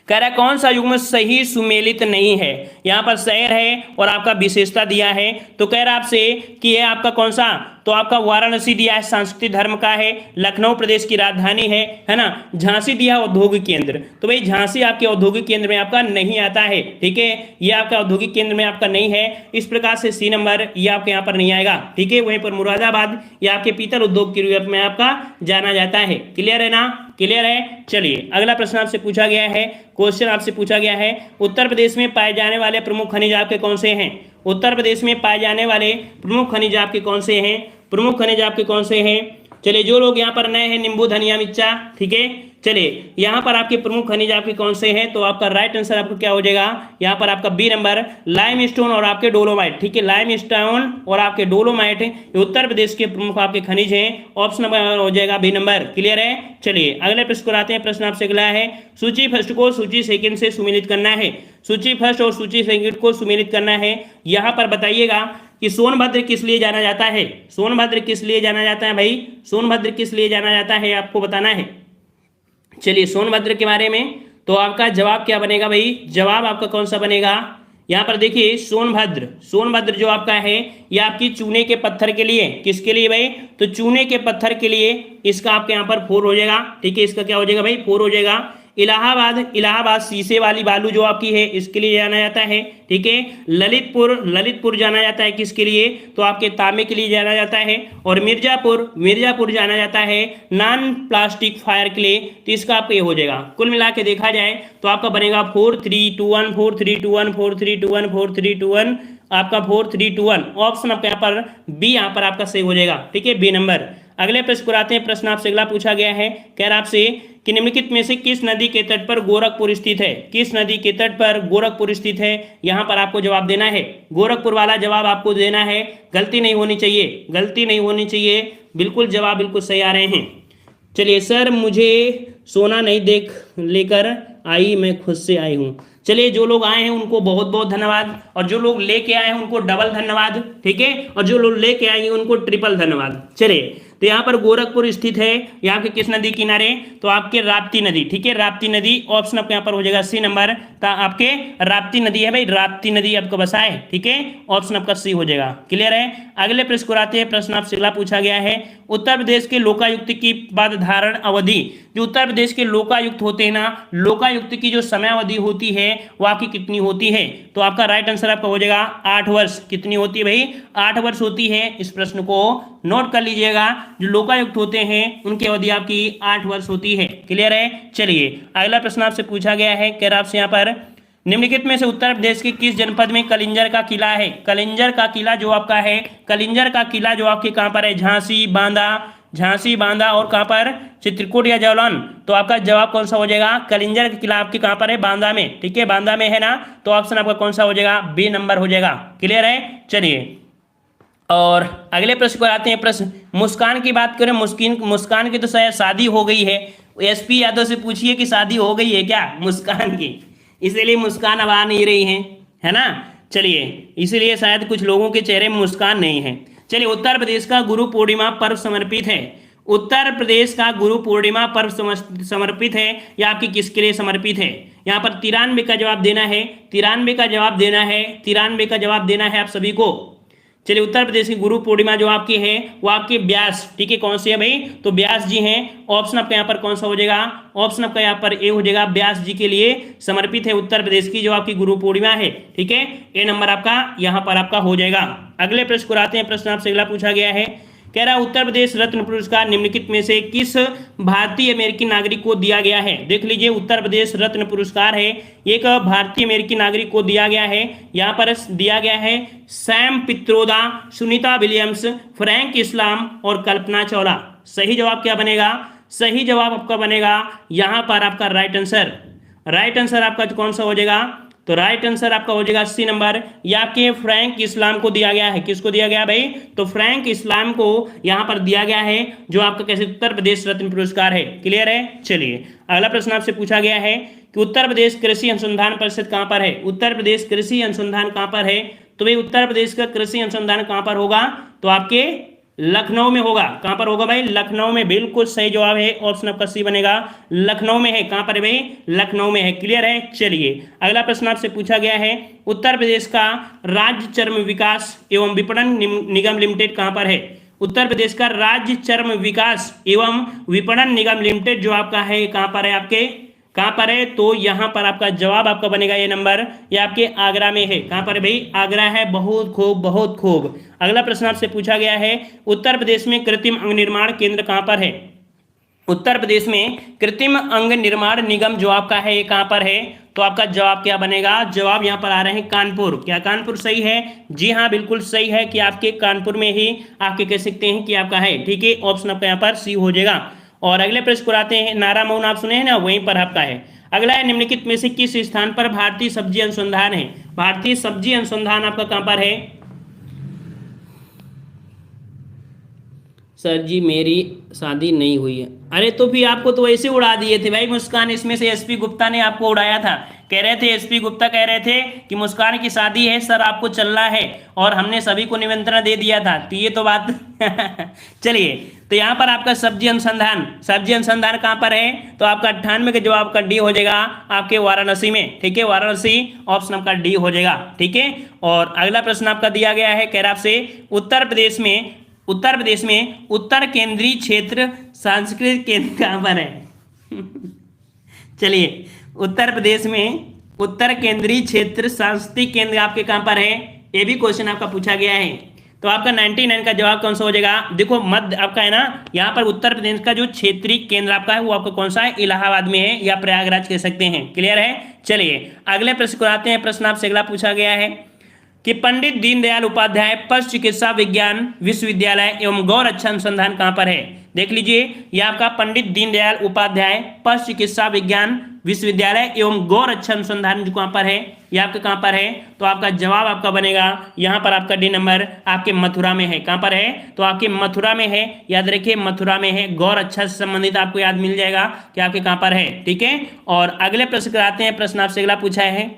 Speaker 1: कह रहा है कौन सा युग्म सही सुमेलित नहीं है? यहाँ पर शहर है और आपका विशेषता दिया है, तो कह रहा आपसे कि यह आपका कौन सा? तो आपका वाराणसी दिया है, सांस्कृतिक धर्म का है। लखनऊ प्रदेश की राजधानी है ना। झांसी दिया औद्योगिक केंद्र, तो भाई झांसी आपके औद्योगिक केंद्र में आपका नहीं आता है, ठीक है, ये आपका औद्योगिक केंद्र में आपका नहीं है। इस प्रकार से सी नंबर ये आपके यहाँ पर नहीं आएगा, ठीक है। वहीं पर मुरादाबाद ये आपके पीतल उद्योग के रूप में आपका जाना जाता है। क्लियर है ना? क्लियर है? चलिए, अगला प्रश्न आपसे पूछा गया है, क्वेश्चन आपसे पूछा गया है, उत्तर प्रदेश में पाए जाने वाले प्रमुख खनिज आपके कौन से हैं? उत्तर प्रदेश में पाए जाने वाले प्रमुख खनिज आपके कौन से हैं? प्रमुख खनिज आपके कौन से हैं? चलिए, जो लोग यहाँ पर नए हैं, नींबू, धनिया, मिर्चा, ठीक है। चलिए, यहाँ पर आपके प्रमुख खनिज आपके कौन से हैं? तो आपका राइट आंसर आपको क्या हो जाएगा? यहाँ पर आपका बी नंबर, लाइमस्टोन और आपके डोलोमाइट, ठीक है। लाइमस्टोन और आपके डोलोमाइट ये उत्तर प्रदेश के प्रमुख आपके खनिज हैं। ऑप्शन नंबर हो जाएगा बी नंबर। क्लियर है? चलिए, अगले प्रश्न को आते हैं। प्रश्न आपसे अगला है, सूची फर्स्ट को सूची सेकंड से सुमेलित करना है। सूची फर्स्ट और सूची सेकंड को सुमेलित करना है। यहाँ पर बताइएगा कि सोनभद्र किस लिए जाना जाता है? सोनभद्र किस लिए जाना जाता है भाई? सोनभद्र किस लिए जाना जाता है आपको बताना है। चलिए, सोनभद्र के बारे में तो आपका जवाब क्या बनेगा भाई? जवाब आपका कौन सा बनेगा? यहाँ पर देखिए, सोनभद्र जो आपका है ये आपकी चूने के पत्थर के लिए, किसके लिए भाई? तो चूने के पत्थर के लिए इसका आपके यहाँ पर 4 हो जाएगा, ठीक है। इसका क्या हो जाएगा भाई? 4 हो जाएगा। इलाहाबाद शीशे वाली बालू जो आपकी है इसके लिए जाना जाता है, ठीक है। ललितपुर जाना जाता है किसके लिए? तो आपके तांबे के लिए जाना जाता है। और मिर्जापुर जाना जाता है नॉन प्लास्टिक फायर के लिए, तो इसका आपका ये हो जाएगा। कुल मिला के देखा जाए तो आपका बनेगा 4-3-2-1 4-3-2-1 4-3-2-1 4-3-2-1 आपका 4-3-2-1। ऑप्शन आपका यहाँ पर बी यहाँ पर आपका सही हो जाएगा, ठीक है, बी नंबर। अगले प्रश्न को आते हैं। प्रश्न आपसे अगला पूछा गया है, कह रहा आपसे कि निम्नलिखित में से किस नदी के तट पर गोरखपुर स्थित है? किस नदी के तट पर गोरखपुर स्थित है? यहाँ पर आपको जवाब देना है। गोरखपुर वाला जवाब आपको देना है, गलती नहीं होनी चाहिए, गलती नहीं होनी चाहिए, बिल्कुल जवाब बिल्कुल सही आ रहे हैं। चलिए, सर मुझे सोना नहीं देख लेकर आई, मैं खुद से आई हूँ। चलिए, जो लोग आए हैं उनको बहुत बहुत धन्यवाद, और जो लोग लेके आए हैं उनको डबल धन्यवाद, ठीक है, और जो लोग लेके आएंगे उनको ट्रिपल धन्यवाद। चलिए, तो यहाँ पर गोरखपुर स्थित है, यहाँ के किस नदी किनारे, तो आपके राप्ती नदी, ठीक है, राप्ती नदी, ऑप्शन आपका यहाँ पर हो जाएगा सी नंबर, तो आपके राप्ती नदी है भाई, राप्ती नदी आपको बसा है, ठीक है, ऑप्शन आपका सी हो जाएगा। क्लियर है। अगले प्रश्न को आते हैं, प्रश्न आपसे अगला पूछा गया है, उत्तर प्रदेश के लोकायुक्त की पद धारण अवधि, जो उत्तर प्रदेश के लोकायुक्त होते हैं ना, लोकायुक्त की जो समयावधि होती है वो आपकी कितनी होती है, तो आपका राइट आंसर आपका हो जाएगा 8 वर्ष। कितनी होती है भाई, 8 वर्ष होती है। इस प्रश्न को नोट कर लीजिएगा, जो लोकायुक्त होते हैं उनकी अवधि आपकी 8 वर्ष होती है। क्लियर है। चलिए अगला प्रश्न आपसे पूछा गया है, कह रहा आपसे यहाँ पर निम्नलिखित में से उत्तर प्रदेश के किस जनपद में कलिंजर का किला है। कलिंजर का किला जो आपका है, कलिंजर का किला जो आपके कहां पर है, झांसी, बांदा, झांसी, बांदा और कहां पर, चित्रकूट या जालौन, तो आपका जवाब कौन सा हो जाएगा, कलिंजर का किला आपके कहां पर है, बांदा में, ठीक है, बांदा में है ना, तो ऑप्शन आपका कौन सा हो जाएगा, बी नंबर हो जाएगा। क्लियर है। चलिए और अगले प्रश्न पर आते हैं। प्रश्न मुस्कान की बात करें, मुस्कान की तो शायद शादी हो गई है, एसपी यादव से पूछिए कि शादी हो गई है क्या मुस्कान की, इसीलिए मुस्कान अब आ नहीं रही है ना। चलिए इसीलिए शायद कुछ लोगों के चेहरे में मुस्कान नहीं है। चलिए उत्तर प्रदेश का गुरु पूर्णिमा पर्व समर्पित है, उत्तर प्रदेश का गुरु पूर्णिमा पर्व समर्पित है, या आपकी किसके लिए समर्पित है, यहाँ पर 93 का जवाब देना है, 93 का जवाब देना है, 93 का जवाब देना है आप सभी को। चलिए उत्तर प्रदेश की गुरु पूर्णिमा जो आपकी है वो आपके व्यास, ठीक है, कौन सी है भाई, तो व्यास जी हैं। ऑप्शन आपका यहाँ पर कौन सा हो जाएगा, ऑप्शन आपका यहाँ पर ए हो जाएगा, व्यास जी के लिए समर्पित है उत्तर प्रदेश की जो आपकी गुरु पूर्णिमा है, ठीक है, ए नंबर आपका यहाँ पर आपका हो जाएगा। अगले प्रश्न को आते हैं। प्रश्न आपसे अगला पूछा गया है, कह रहा उत्तर प्रदेश रत्न पुरस्कार निम्नलिखित में से किस भारतीय अमेरिकी नागरिक को दिया गया है। देख लीजिए उत्तर प्रदेश रत्न पुरस्कार है, एक भारतीय अमेरिकी नागरिक को दिया गया है, यहाँ पर दिया गया है सैम पित्रोदा, सुनीता विलियम्स, फ्रैंक इस्लाम और कल्पना चावला। सही जवाब क्या बनेगा, सही जवाब आपका बनेगा यहाँ पर आपका राइट आंसर, राइट आंसर आपका कौन सा हो जाएगा, तो राइट आंसर आपका हो जाएगा सी नंबर, या आपके फ्रैंक इस्लाम को दिया गया है। किसको दिया गया भाई, तो फ्रैंक इस्लाम को यहाँ पर दिया गया है जो आपका कैसे उत्तर प्रदेश रत्न पुरस्कार है। क्लियर है। चलिए अगला प्रश्न आपसे पूछा गया है कि उत्तर प्रदेश कृषि अनुसंधान परिषद कहाँ पर है, उत्तर प्रदेश कृषि अनुसंधान कहाँ पर है, तो भाई उत्तर प्रदेश का कृषि अनुसंधान कहाँ पर होगा, तो आपके लखनऊ में होगा। कहां पर होगा भाई, लखनऊ में, बिल्कुल सही जवाब है, ऑप्शन आपका सी बनेगा, लखनऊ में है। कहां पर है भाई, लखनऊ में है। क्लियर है। चलिए अगला प्रश्न आपसे पूछा गया है, उत्तर प्रदेश का राज्य चर्म विकास एवं विपणन निगम लिमिटेड कहां पर है। उत्तर प्रदेश का राज्य चर्म विकास एवं विपणन निगम लिमिटेड जो आपका है कहां पर है, आपके कहां पर है, तो यहां पर आपका जवाब आपका बनेगा ये नंबर, ये आपके आगरा में है। कहां पर है भाई, आगरा है। बहुत खूब, बहुत खूब। अगला प्रश्न आपसे पूछा गया है, उत्तर प्रदेश में कृत्रिम अंग निर्माण केंद्र कहां पर है। उत्तर प्रदेश में कृत्रिम अंग निर्माण निगम जो आपका है ये कहां पर है, तो आपका जवाब क्या बनेगा, जवाब यहां पर आ रहे हैं कानपुर। क्या कानपुर सही है, जी हाँ बिल्कुल सही है कि आपके कानपुर में ही आपके कह सकते हैं कि आपका है, ठीक है, ऑप्शन आपका यहाँ पर सी हो जाएगा। और अगले प्रश्न को आते हैं, नारा मऊन आप सुने हैं ना, वहीं पर आपका है। अगला है, निम्नलिखित में से किस स्थान पर भारतीय सब्जी अनुसंधान है। भारतीय सब्जी अनुसंधान आपका कहां पर है, सर जी मेरी शादी नहीं हुई है। अरे तो फिर आपको तो वैसे उड़ा दिए थे भाई मुस्कान, इसमें से एसपी गुप्ता ने आपको उड़ाया था। कह रहे थे, एसपी गुप्ता कह रहे थे कि मुस्कान की शादी है सर, आपको चलना है, और हमने सभी को निमंत्रण दे दिया था, तो ये तो बात चलिए तो यहाँ पर आपका सब्जी अनुसंधान कहाँ पर है, तो आपका 98 का जवाब का डी हो जाएगा आपके वाराणसी में, ठीक है, वाराणसी, ऑप्शन आपका डी हो जाएगा, ठीक है। और अगला प्रश्न आपका दिया गया है, कह रहा आपसे उत्तर प्रदेश में उत्तर केंद्रीय क्षेत्र सांस्कृतिक केंद्र कहाँ पर है चलिए उत्तर प्रदेश में उत्तर केंद्रीय क्षेत्र सांस्कृतिक केंद्र आपके कहाँ पर है, ये भी क्वेश्चन आपका पूछा गया है। तो आपका 99 का जवाब कौन सा हो जाएगा, देखो मध्य आपका है ना, यहाँ पर उत्तर प्रदेश का जो क्षेत्रीय केंद्र आपका है वो आपका कौन सा है, इलाहाबाद में है या प्रयागराज कह सकते हैं। क्लियर है। चलिए अगले प्रश्न को आते हैं। प्रश्न आपसे अगला पूछा गया है कि पंडित दीनदयाल उपाध्याय पशु चिकित्सा विज्ञान विश्वविद्यालय एवं गौ रक्षा अनुसंधान कहाँ पर है। देख लीजिए यह आपका पंडित दीनदयाल उपाध्याय पशु चिकित्सा विज्ञान विश्वविद्यालय एवं गौ रक्षा अनुसंधान जो कहाँ पर है, यह आपका कहाँ पर है, तो आपका जवाब आपका बनेगा यहाँ पर आपका डी नंबर आपके मथुरा में है। कहाँ पर है, तो आपके मथुरा में है, याद रखिए मथुरा में है। गौ रक्षा से संबंधित आपको याद मिल जाएगा कि आपके कहाँ पर है, ठीक है। और अगले प्रश्न कराते हैं। प्रश्न आपसे अगला पूछा है,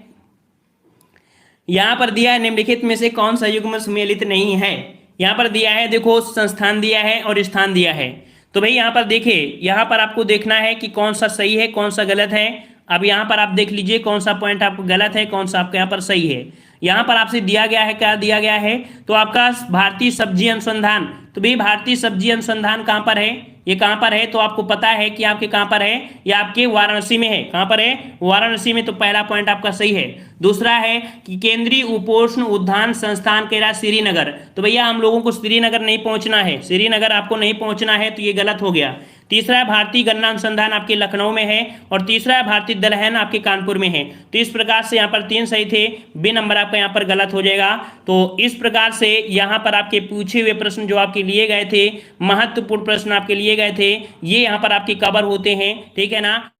Speaker 1: यहां पर दिया है निम्नलिखित में से कौन सा युग्म सुमेलित नहीं है। यहाँ पर दिया है, देखो संस्थान दिया है और स्थान दिया है। तो भाई यहाँ पर देखिए, यहाँ पर आपको देखना है कि कौन सा सही है कौन सा गलत है। अब यहाँ पर आप देख लीजिए कौन सा पॉइंट आपको गलत है कौन सा आपके यहाँ पर सही है। यहाँ पर आपसे दिया गया है, क्या दिया गया है, तो आपका भारतीय सब्जी अनुसंधान। तो भाई भारतीय सब्जी अनुसंधान कहाँ पर है, ये कहाँ पर है, तो आपको पता है कि आपके कहाँ पर है, ये आपके वाराणसी में है। कहाँ पर है, वाराणसी में। तो पहला पॉइंट आपका सही है। दूसरा है कि केंद्रीय उपोष्ण उद्यान संस्थान कह रहा श्रीनगर। तो भैया हम लोगों को श्रीनगर नहीं पहुंचना है, श्रीनगर आपको नहीं पहुंचना है, तो ये गलत हो गया। तीसरा है भारतीय गन्ना अनुसंधान आपके लखनऊ में है, और तीसरा है भारतीय दलहन आपके कानपुर में है। तो इस प्रकार से यहाँ पर 3 सही थे, बी नंबर आपका यहाँ पर गलत हो जाएगा। तो इस प्रकार से यहाँ पर आपके पूछे हुए प्रश्न जो आपके लिए गए थे, महत्वपूर्ण प्रश्न आपके लिए गए थे, ये यहाँ पर आपके कवर होते हैं। ठीक है ना,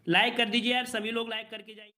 Speaker 1: लाइक कर दीजिए यार, सभी लोग लाइक करके जाइए।